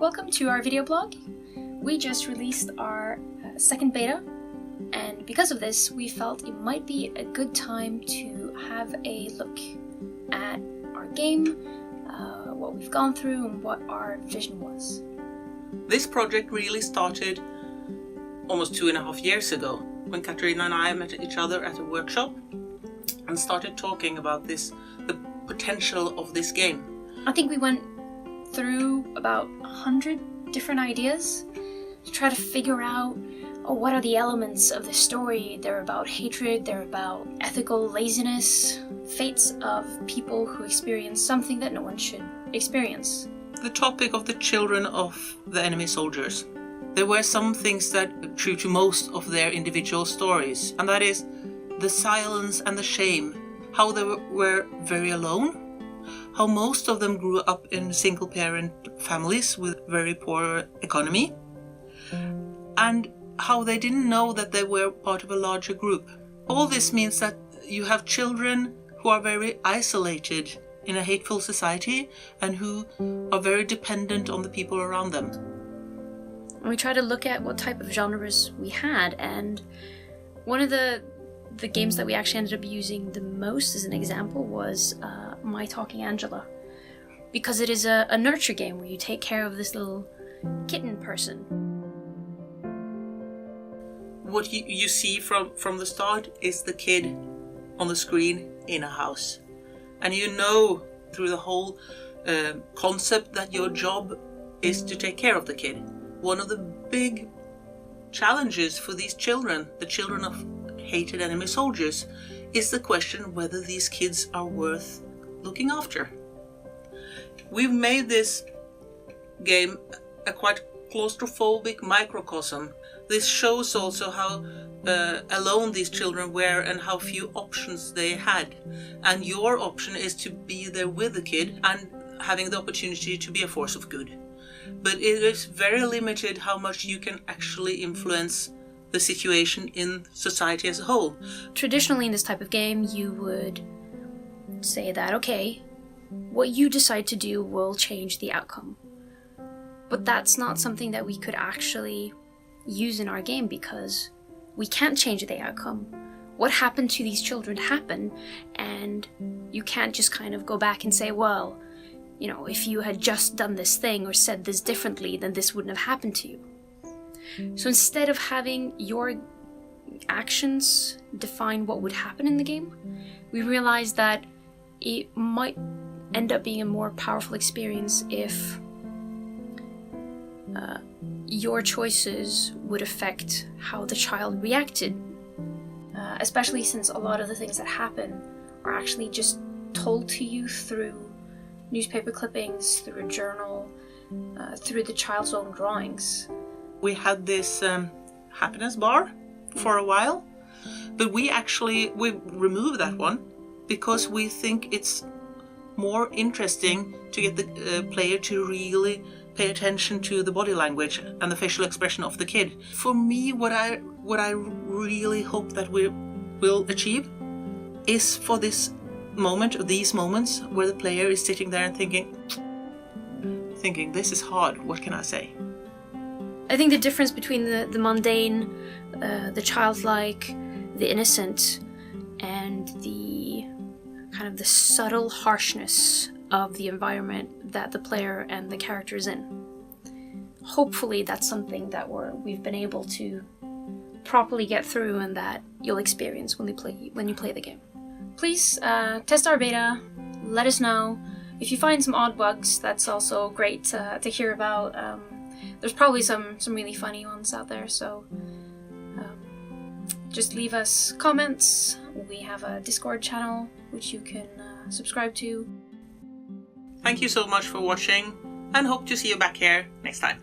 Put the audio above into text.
Welcome to our video blog. We just released our second beta, and because of this we felt it might be a good time to have a look at our game, what we've gone through and what our vision was. This project really started almost 2.5 years ago when Katarina and I met each other at a workshop and started talking about the potential of this game. I think we went through about 100 different ideas to try to figure out what are the elements of the story. They're about hatred, they're about ethical laziness, fates of people who experience something that no one should experience. The topic of the children of the enemy soldiers. There were some things that are true to most of their individual stories, and that is the silence and the shame, how they were very alone, how most of them grew up in single-parent families with very poor economy, and how they didn't know that they were part of a larger group. All this means that you have children who are very isolated in a hateful society and who are very dependent on the people around them. We try to look at what type of genres we had, and one of the games that we actually ended up using the most as an example was My Talking Angela, because it is a nurture game where you take care of this little kitten person. What you see from the start is the kid on the screen in a house, and you know through the whole concept that your job is to take care of the kid. One of the big challenges for these children, the children of hated enemy soldiers, is the question whether these kids are worth looking after. We've made this game a quite claustrophobic microcosm. This shows also how alone these children were and how few options they had. And your option is to be there with the kid and having the opportunity to be a force of good. But it is very limited how much you can actually influence the situation in society as a whole. Traditionally in this type of game you would say that, okay, what you decide to do will change the outcome. But that's not something that we could actually use in our game because we can't change the outcome. What happened to these children happened, and you can't just kind of go back and say, well, you know, if you had just done this thing or said this differently, then this wouldn't have happened to you. So instead of having your actions define what would happen in the game, we realized that it might end up being a more powerful experience if your choices would affect how the child reacted. Especially since a lot of the things that happen are actually just told to you through newspaper clippings, through a journal, through the child's own drawings. We had this happiness bar for a while, but we removed that one because we think it's more interesting to get the player to really pay attention to the body language and the facial expression of the kid. For me, what I really hope that we will achieve is for this moment, or these moments, where the player is sitting there and thinking, this is hard, what can I say? I think the difference between the mundane, the childlike, the innocent, and the kind of the subtle harshness of the environment that the player and the character is in. Hopefully that's something that we've been able to properly get through and that you'll experience when you play the game. Please test our beta, let us know. If you find some odd bugs, that's also great to hear about. There's probably some really funny ones out there, so just leave us comments. We have a Discord channel which you can subscribe to. Thank you so much for watching, and hope to see you back here next time.